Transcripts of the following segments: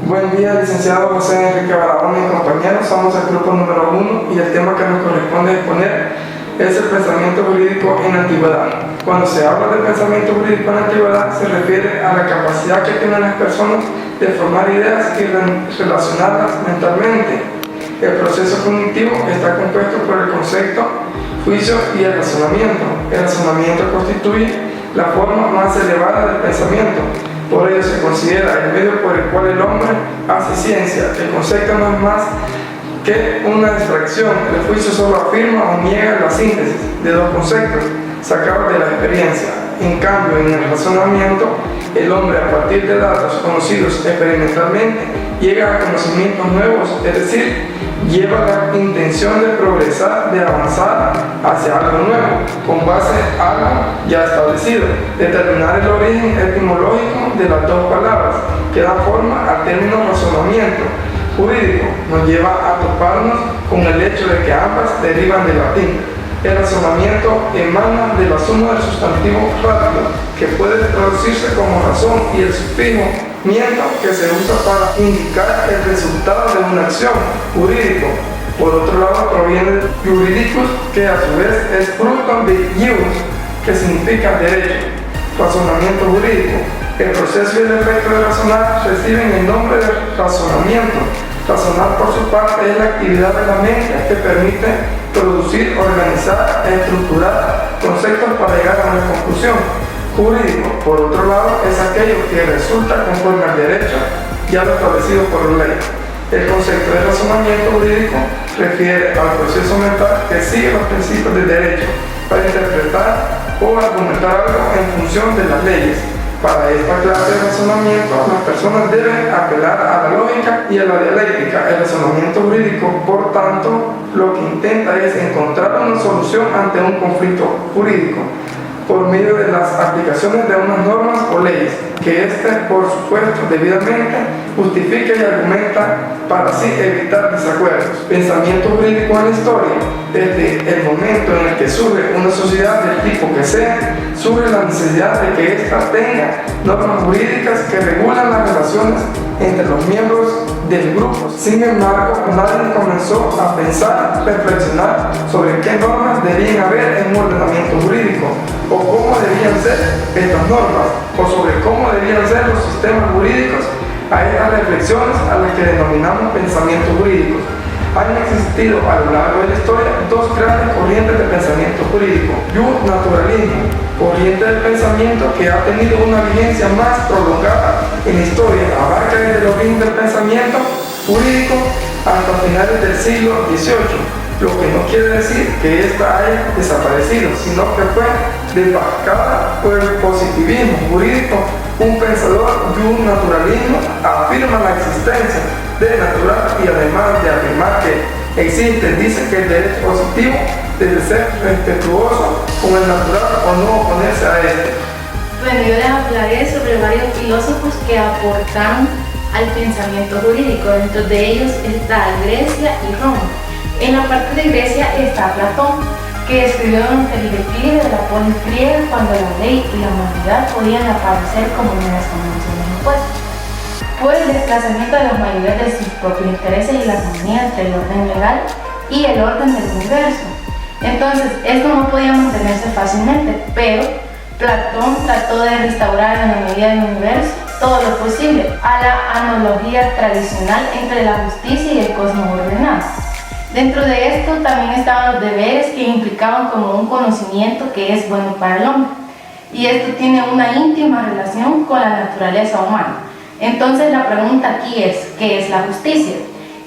Buen día, licenciado José Enrique Barahona y compañeros. Somos el grupo número 1 y el tema que nos corresponde exponer es el pensamiento jurídico en la antigüedad. Cuando se habla del pensamiento jurídico en la antigüedad, se refiere a la capacidad que tienen las personas de formar ideas y relacionarlas mentalmente. El proceso cognitivo está compuesto por el concepto, juicio y el razonamiento. El razonamiento constituye la forma más elevada del pensamiento. Por ello se considera el medio por el cual el hombre hace ciencia. El concepto no es más que una abstracción. El juicio solo afirma o niega la síntesis de dos conceptos sacados de la experiencia. En cambio, en el razonamiento, el hombre, a partir de datos conocidos experimentalmente, llega a conocimientos nuevos, es decir, lleva la intención de progresar, de avanzar hacia algo nuevo, con base en algo ya establecido, determinar el origen etimológico de las dos palabras que dan forma al término razonamiento jurídico, nos lleva a toparnos con el hecho de que ambas derivan del latín. El razonamiento emana de la suma del sustantivo ratio, que puede traducirse como razón, y el sufijo miento, que se usa para indicar el resultado de una acción, jurídico. Por otro lado, proviene de juridicus, que a su vez es fruto de ius, que significa derecho. Razonamiento jurídico. El proceso y el efecto de razonar reciben el nombre de razonamiento. Razonar, por su parte, es la actividad de la mente que permite producir, organizar e estructurar conceptos para llegar a una conclusión. Jurídico, por otro lado, es aquello que resulta conforme al derecho ya lo establecido por la ley. El concepto de razonamiento jurídico refiere al proceso mental que sigue los principios del derecho para interpretar o argumentar algo en función de las leyes. Para esta clase de razonamiento, las personas deben apelar a la lógica y a la dialéctica. El razonamiento jurídico, por tanto, lo que intenta es encontrar una solución ante un conflicto jurídico por medio de las aplicaciones de unas normas o leyes, que éste, por supuesto, debidamente justifica y argumenta para así evitar desacuerdos. Pensamiento jurídico en la historia. Desde el momento en el que surge una sociedad del tipo que sea, surge la necesidad de que ésta tenga normas jurídicas que regulan las relaciones entre los miembros del grupo. Sin embargo, nadie comenzó a pensar, reflexionar sobre qué normas debían haber en un ordenamiento jurídico, o cómo debían ser estas normas, o sobre cómo debían ser los sistemas jurídicos. A estas reflexiones a las que denominamos pensamientos jurídicos. Han existido a lo largo de la historia dos grandes corrientes de pensamiento jurídico. Naturalismo, corriente del pensamiento que ha tenido una vigencia más prolongada en la historia, abarca desde el origen del pensamiento jurídico hasta finales del siglo XVIII, lo que no quiere decir que ésta haya desaparecido, sino que fue desbancada por el positivismo jurídico. Un pensador de un naturalismo afirma la existencia del natural y además de afirmar que existe, dice que el derecho positivo debe ser respetuoso con el natural o no oponerse a él. Bueno, yo les hablaré sobre varios filósofos que aportaron al pensamiento jurídico. Dentro de ellos está Grecia y Roma. En la parte de Grecia está Platón, que escribió el declive de la polis griega, cuando la ley y la humanidad podían aparecer como unas convenciones impuestas, por el desplazamiento de las mayorías de sus propios intereses y la armonía entre el orden legal y el orden del universo. Entonces, esto no podía mantenerse fácilmente, pero Platón trató de restaurar en la medida del universo todo lo posible a la analogía tradicional entre la justicia y el cosmos ordenado. Dentro de esto también estaban los deberes, que implicaban como un conocimiento que es bueno para el hombre, y esto tiene una íntima relación con la naturaleza humana. Entonces la pregunta aquí es, ¿qué es la justicia?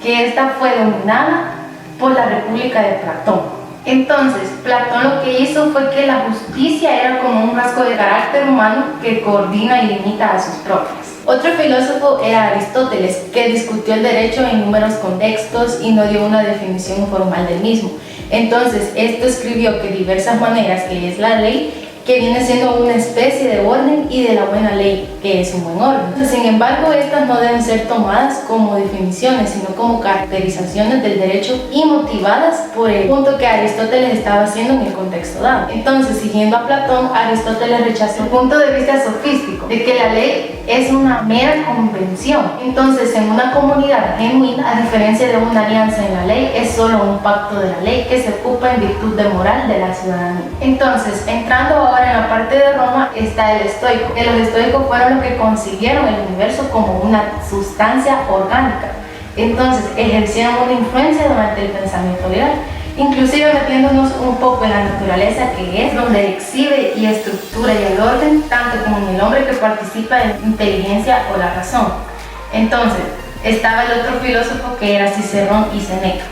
Que esta fue dominada por la República de Platón. Entonces Platón lo que hizo fue que la justicia era como un rasgo de carácter humano que coordina y limita a sus propias. Otro filósofo era Aristóteles, que discutió el derecho en numerosos contextos y no dio una definición formal del mismo. Entonces, esto escribió que diversas maneras, que es la ley, que viene siendo una especie de orden, y de la buena ley, que es un buen orden. Sin embargo, estas no deben ser tomadas como definiciones, sino como caracterizaciones del derecho y motivadas por el punto que Aristóteles estaba haciendo en el contexto dado. Entonces, siguiendo a Platón, Aristóteles rechazó el punto de vista sofístico de que la ley es una mera convención. Entonces, en una comunidad genuina, a diferencia de una alianza en la ley, es solo un pacto de la ley que se ocupa en virtud de moral de la ciudadanía. Entonces, entrando ahora en la parte de Roma, está el estoico, que los estoicos fueron los que concibieron el universo como una sustancia orgánica. Entonces, ejercieron una influencia durante el pensamiento liberal, inclusive metiéndonos un poco en la naturaleza, que es donde exhibe y estructura y el orden, tanto como en el hombre que participa en inteligencia o la razón. Entonces, estaba el otro filósofo, que era Cicerón y Séneca,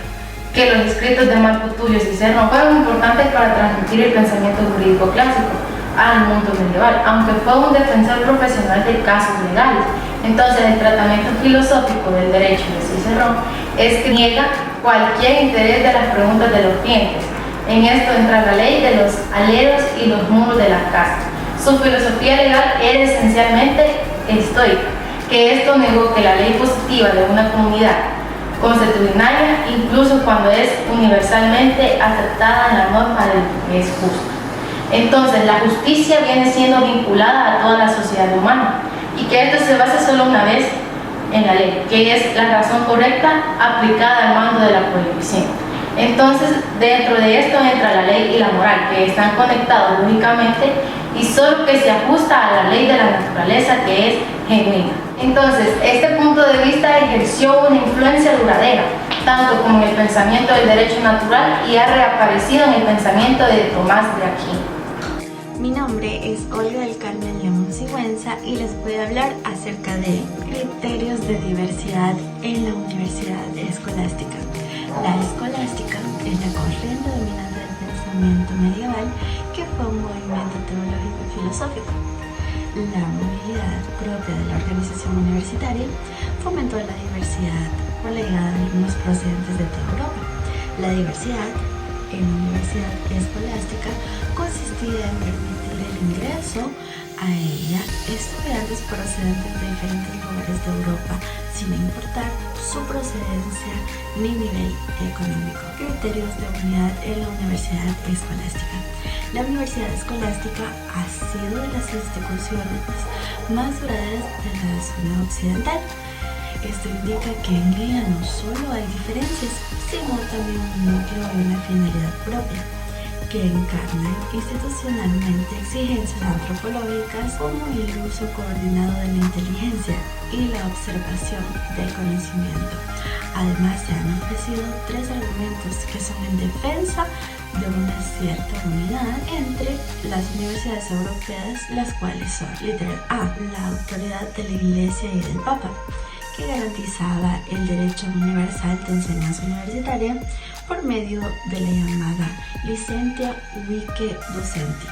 que los escritos de Marco Tulio Cicerón fueron importantes para transmitir el pensamiento jurídico clásico al mundo medieval, aunque fue un defensor profesional de casos legales. Entonces, el tratamiento filosófico del derecho de Cicerón es que niega cualquier interés de las preguntas de los clientes. En esto entra la ley de los aleros y los muros de las casas. Su filosofía legal era esencialmente estoica, que esto negó que la ley positiva de una comunidad consuetudinaria, incluso cuando es universalmente aceptada en la norma de lo que es justo. Entonces, la justicia viene siendo vinculada a toda la sociedad humana, y que esto se basa solo una vez en la ley, que es la razón correcta aplicada al mando de la prohibición. Entonces, dentro de esto entra la ley y la moral, que están conectados lógicamente y solo que se ajusta a la ley de la naturaleza, que es genuina. Entonces, este punto de vista ejerció una influencia duradera, tanto como en el pensamiento del derecho natural, y ha reaparecido en el pensamiento de Tomás de Aquino. Mi nombre es Olga del Carmen León Sigüenza y les voy a hablar acerca de criterios de diversidad en la Universidad Escolástica. La escolástica es la corriente dominante del pensamiento medieval, que fue un movimiento teológico y filosófico. La movilidad propia de la organización universitaria fomentó la diversidad relegada de alumnos procedentes de toda Europa. La diversidad en la Universidad Escolástica consistía en permitir el ingreso a ella estudiantes procedentes de diferentes lugares de Europa, sin importar su procedencia ni nivel económico. Criterios de unidad en la Universidad Escolástica. La Universidad Escolástica ha sido de las instituciones más duraderas de la zona occidental. Esto indica que en ella no solo hay diferencias, sino también un núcleo y una finalidad propia, que encarnan institucionalmente exigencias antropológicas como el uso coordinado de la inteligencia y la observación del conocimiento. Además, se han ofrecido 3 argumentos que son en defensa de una cierta unidad entre las universidades europeas, las cuales son: literal A, la autoridad de la Iglesia y del Papa, que garantizaba el derecho universal de enseñanza universitaria por medio de la llamada Licentia Vice Docenti.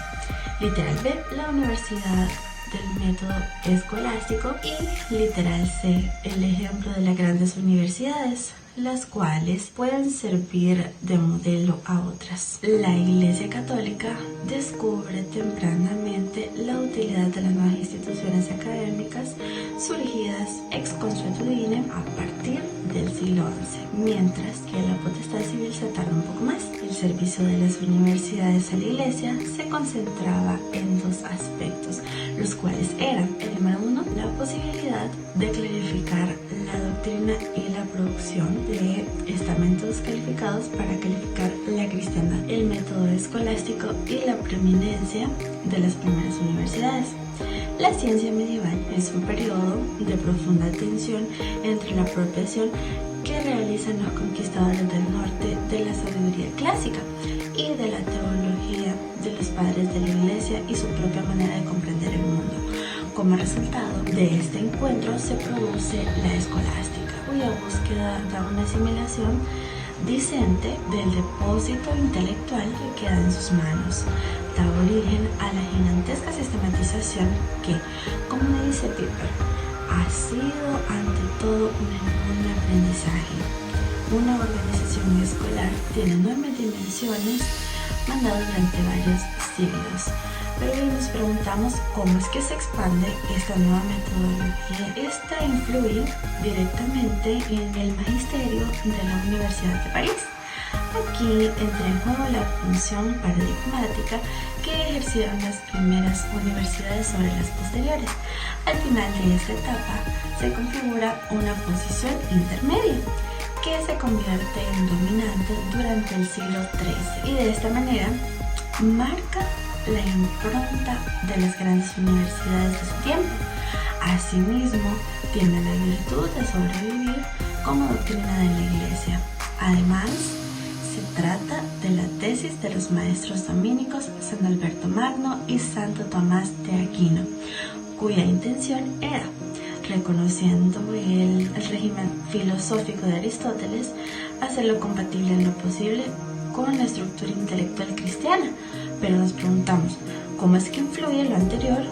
Literal B, la universidad del método escolástico, y literal C, el ejemplo de las grandes universidades, las cuales pueden servir de modelo a otras. La Iglesia Católica descubre tempranamente la utilidad de las nuevas instituciones académicas surgidas ex consuetudine a partir del siglo XI, mientras que la potestad civil se tarda un poco más. El servicio de las universidades a la Iglesia se concentraba en 2 aspectos, los cuales eran: el número 1, la posibilidad de clarificar la doctrina y la producción de estamentos calificados para calificar la cristiandad, el método escolástico y la preeminencia de las primeras universidades. La ciencia medieval es un periodo de profunda tensión entre la apropiación que realizan los conquistadores del norte de la sabiduría clásica y de la teología de los padres de la Iglesia y su propia manera de comprender el mundo. Como resultado de este encuentro se produce la escolástica, cuya búsqueda da una asimilación discente del depósito intelectual que queda en sus manos. Da origen a la gigantesca sistematización que, como le dice Piper, ha sido ante todo un enorme aprendizaje. Una organización escolar tiene enormes dimensiones mandado durante varios siglos. Pero hoy nos preguntamos cómo es que se expande esta nueva metodología. Esta influye directamente en el magisterio de la Universidad de París. Aquí entra en juego la función paradigmática que ejercieron las primeras universidades sobre las posteriores. Al final de esta etapa se configura una posición intermedia que se convierte en dominante durante el siglo XIII y de esta manera marca la impronta de las grandes universidades de su tiempo. Asimismo, tiene la virtud de sobrevivir como doctrina de la Iglesia. Además, se trata de la tesis de los maestros dominicos San Alberto Magno y Santo Tomás de Aquino, cuya intención era, reconociendo el régimen filosófico de Aristóteles, hacerlo compatible en lo posible con la estructura intelectual cristiana. Pero nos preguntamos, ¿cómo es que influye lo anterior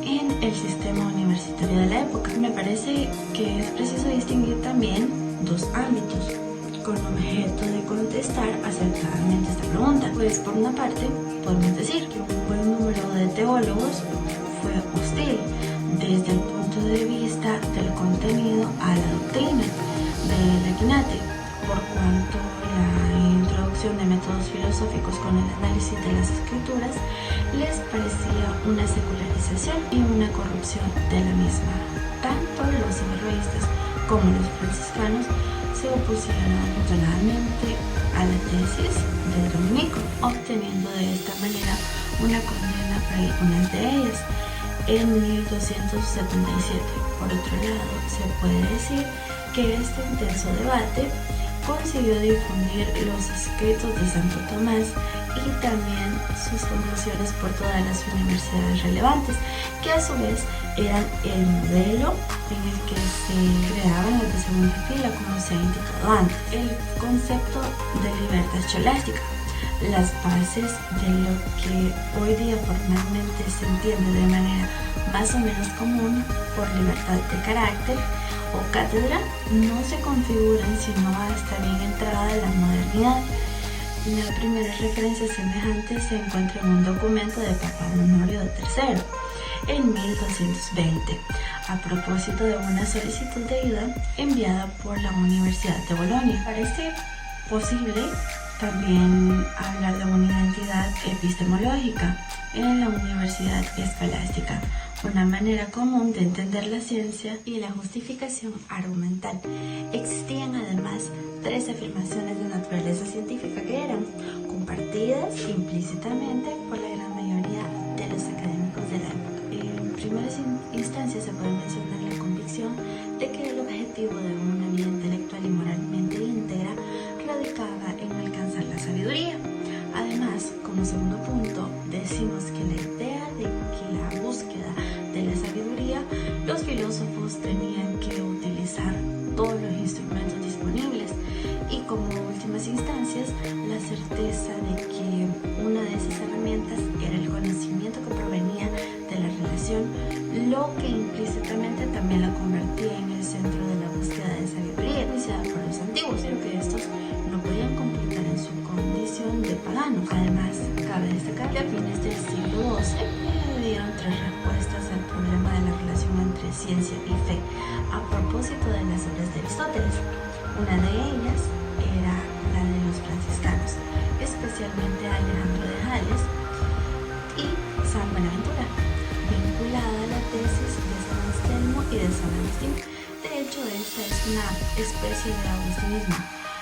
en el sistema universitario de la época? Me parece que es preciso distinguir también dos ámbitos con objeto de contestar acertadamente esta pregunta. Pues por una parte, podemos decir que un buen número de teólogos fue hostil desde el punto de vista del contenido a la doctrina del Equinate, por cuanto la introducción de métodos filosóficos con el análisis de las escrituras les parecía una secularización y una corrupción de la misma. Tanto los averroístas como los franciscanos se opusieron totalmente a la tesis de Dominico, obteniendo de esta manera una condena para algunas de ellas en 1277. Por otro lado, se puede decir que este intenso debate consiguió difundir los escritos de Santo Tomás y también sus conclusiones por todas las universidades relevantes, que a su vez eran el modelo en el que se creaban las de segunda fila, como se ha indicado antes. El concepto de libertad escolástica, las bases de lo que hoy día formalmente se entiende de manera más o menos común por libertad de carácter o cátedra, no se configuran sino hasta bien entrada la modernidad. La primera referencia semejante se encuentra en un documento de Papa Honorio III en 1220, a propósito de una solicitud de ayuda enviada por la Universidad de Bolonia. Parece posible también hablar de una identidad epistemológica en la universidad escolástica, una manera común de entender la ciencia y la justificación argumental. Existían además 3 afirmaciones de naturaleza científica que eran compartidas implícitamente por la gran mayoría de los académicos de la época. En primeras instancias se puede mencionar la convicción de que el objetivo de una vida intelectual y moralmente íntegra radicaba en alcanzar la sabiduría. Además, como segundo punto, decimos que la idea de que la búsqueda de la sabiduría, los filósofos tenían que utilizar todos los instrumentos disponibles, y como últimas instancias, la certeza de que una de esas herramientas era el conocimiento que provenía de la relación, lo que implícitamente también la convertía en el centro de la búsqueda de sabiduría iniciada por los antiguos, pero que estos no podían completar en su condición de paganos. Además, cabe destacar que a fines del siglo XII dieron 3 respuestas al problema de la relación entre ciencia y fe a propósito de las obras de Aristóteles. Una de ellas era la de los franciscanos, especialmente Alejandro de Jales y San Buenaventura, vinculada a la tesis de San Anselmo y de San Agustín. De hecho, esta es una especie de agustinismo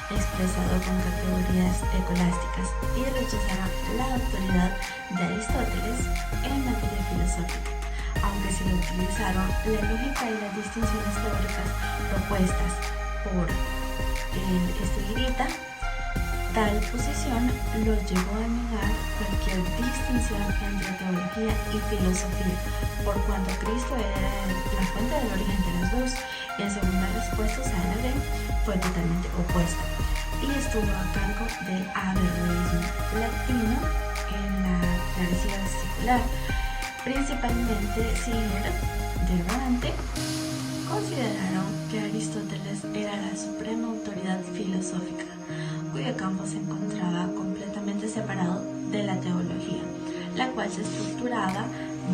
expresado con categorías escolásticas y rechazará la autoridad de Aristóteles en materia filosófica, aunque se utilizaron la lógica y las distinciones teóricas propuestas por el estiguirita. Tal posición los llevó a negar cualquier distinción entre teología y filosofía, por cuanto Cristo era la fuente del origen de las dos. En segunda respuesta, Salomón fue totalmente opuesta y estuvo a cargo del averroísmo latino en la clerecía secular. Principalmente Siger de Levante consideraron que Aristóteles era la suprema autoridad filosófica, cuyo campo se encontraba completamente separado de la teología. la cual se estructuraba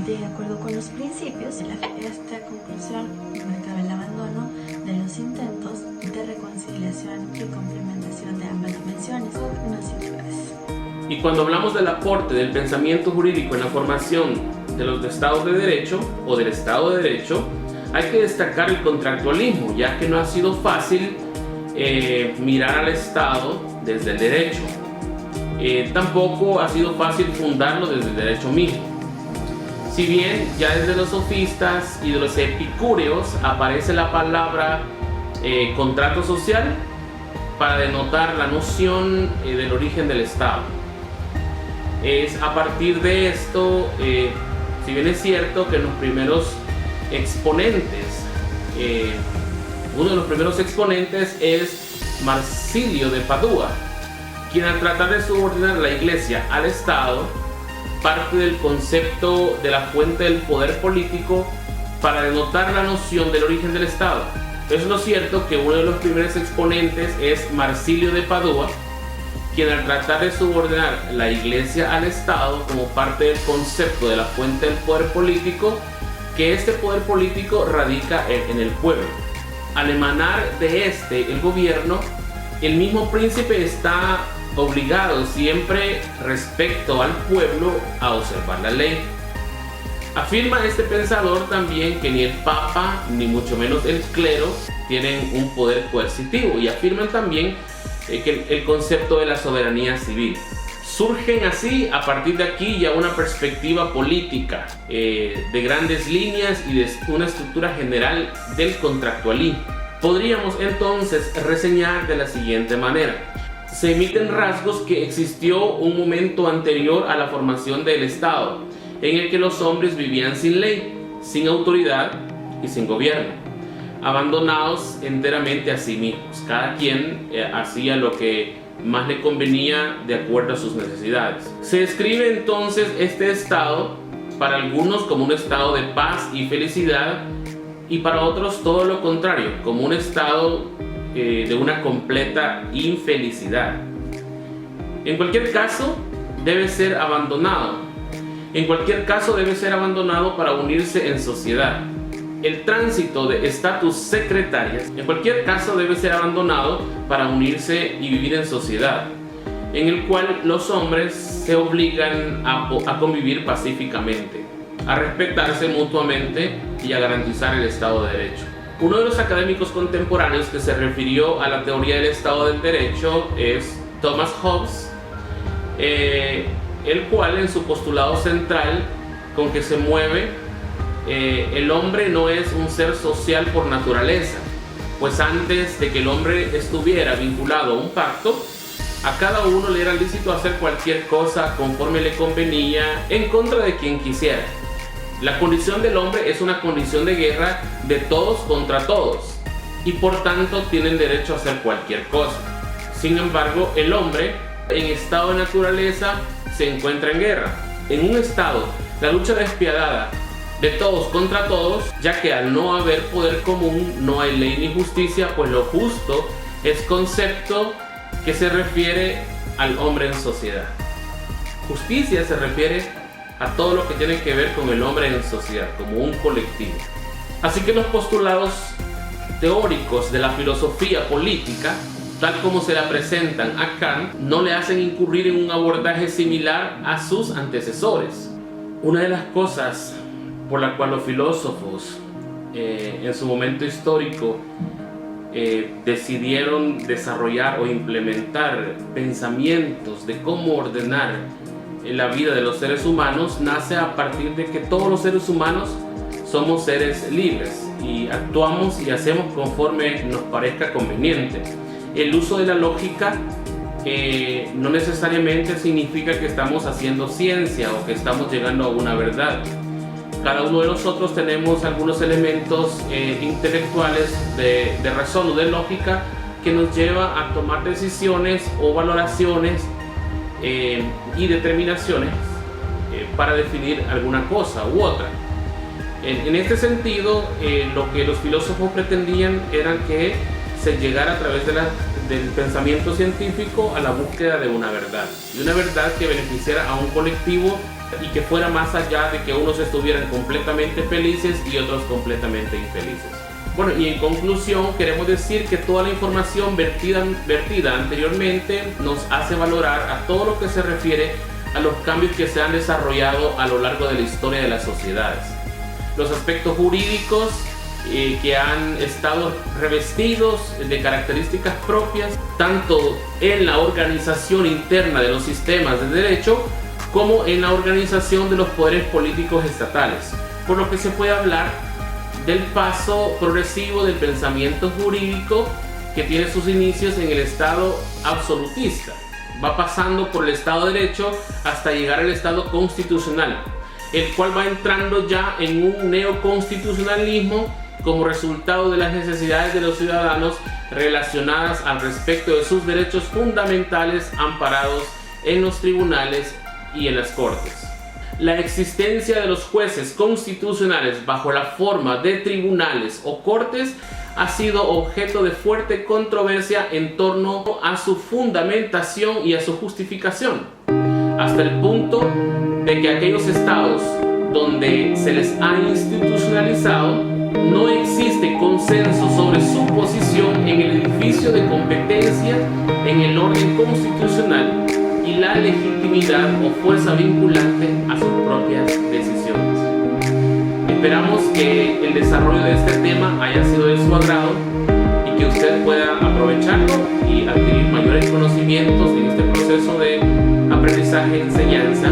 de acuerdo con los principios de la fe. Esta conclusión marcaba el abandono de los intentos de reconciliación y complementación de ambas dimensiones cognitivas. Y cuando hablamos del aporte del pensamiento jurídico en la formación de los estados de derecho o del Estado de Derecho, hay que destacar el contractualismo, ya que no ha sido fácil mirar al Estado desde el derecho. Tampoco ha sido fácil fundarlo desde el derecho mismo. Si bien ya desde los sofistas y de los epicúreos aparece la palabra contrato social para denotar la noción del origen del Estado. Es a partir de esto, si bien es cierto que los primeros exponentes, uno de los primeros exponentes es Marsilio de Padua, quien al tratar de subordinar la Iglesia al Estado parte del concepto de la fuente del poder político para denotar la noción del origen del Estado. Es lo cierto que uno de los primeros exponentes es Marsilio de Padua, quien al tratar de subordinar la Iglesia al Estado como parte del concepto de la fuente del poder político, que este poder político radica en el pueblo. Al emanar de el gobierno, el mismo príncipe está obligado siempre respecto al pueblo a observar la ley. Afirma este pensador también que ni el Papa ni mucho menos el clero tienen un poder coercitivo, y afirman también que el concepto de la soberanía civil. Surgen así a partir de aquí ya una perspectiva política de grandes líneas y de una estructura general del contractualismo. Podríamos entonces reseñar de la siguiente manera. Se emiten rasgos que existió un momento anterior a la formación del Estado, en el que los hombres vivían sin ley, sin autoridad y sin gobierno, abandonados enteramente a sí mismos. Cada quien hacía lo que más le convenía de acuerdo a sus necesidades. Se describe entonces este estado para algunos como un estado de paz y felicidad, y para otros todo lo contrario, como un estado de una completa infelicidad. En cualquier caso, debe ser abandonado. En cualquier caso, debe ser abandonado para unirse en sociedad. El tránsito de estatus secretarias, en cualquier caso, debe ser abandonado para unirse y vivir en sociedad, en el cual los hombres se obligan a convivir pacíficamente, a respetarse mutuamente y a garantizar el Estado de Derecho. Uno de los académicos contemporáneos que se refirió a la teoría del Estado del Derecho es Thomas Hobbes, el cual en su postulado central con que se mueve, el hombre no es un ser social por naturaleza, pues antes de que el hombre estuviera vinculado a un pacto, a cada uno le era lícito hacer cualquier cosa conforme le convenía en contra de quien quisiera. La condición del hombre es una condición de guerra de todos contra todos, y por tanto tienen derecho a hacer cualquier cosa. Sin embargo, el hombre en estado de naturaleza se encuentra en guerra. En un estado, la lucha despiadada de todos contra todos, ya que al no haber poder común no hay ley ni justicia, pues lo justo es concepto que se refiere al hombre en sociedad. Justicia se refiere a todo lo que tiene que ver con el hombre en sociedad, como un colectivo. Así que los postulados teóricos de la filosofía política, tal como se la presentan a Kant, no le hacen incurrir en un abordaje similar a sus antecesores. Una de las cosas por la cual los filósofos en su momento histórico decidieron desarrollar o implementar pensamientos de cómo ordenar la vida de los seres humanos, nace a partir de que todos los seres humanos somos seres libres y actuamos y hacemos conforme nos parezca conveniente. El uso de la lógica no necesariamente significa que estamos haciendo ciencia o que estamos llegando a una verdad. Cada uno de nosotros tenemos algunos elementos intelectuales de razón o de lógica que nos lleva a tomar decisiones o valoraciones y determinaciones para definir alguna cosa u otra. En este sentido, lo que los filósofos pretendían era que se llegara a través del pensamiento científico a la búsqueda de una verdad, y una verdad que beneficiara a un colectivo y que fuera más allá de que unos estuvieran completamente felices y otros completamente infelices. Bueno, y en conclusión queremos decir que toda la información vertida anteriormente nos hace valorar a todo lo que se refiere a los cambios que se han desarrollado a lo largo de la historia de las sociedades. Los aspectos jurídicos que han estado revestidos de características propias, tanto en la organización interna de los sistemas de derecho, como en la organización de los poderes políticos estatales, por lo que se puede hablar del paso progresivo del pensamiento jurídico que tiene sus inicios en el Estado absolutista. Va pasando por el Estado de Derecho hasta llegar al Estado constitucional, el cual va entrando ya en un neoconstitucionalismo como resultado de las necesidades de los ciudadanos relacionadas al respecto de sus derechos fundamentales amparados en los tribunales y en las cortes. La existencia de los jueces constitucionales bajo la forma de tribunales o cortes ha sido objeto de fuerte controversia en torno a su fundamentación y a su justificación, hasta el punto de que aquellos estados donde se les ha institucionalizado no existe consenso sobre su posición en el edificio de competencia en el orden constitucional y la legitimidad o fuerza vinculante a sus propias decisiones. Esperamos que el desarrollo de este tema haya sido de su agrado y que usted pueda aprovecharlo y adquirir mayores conocimientos en este proceso de aprendizaje y enseñanza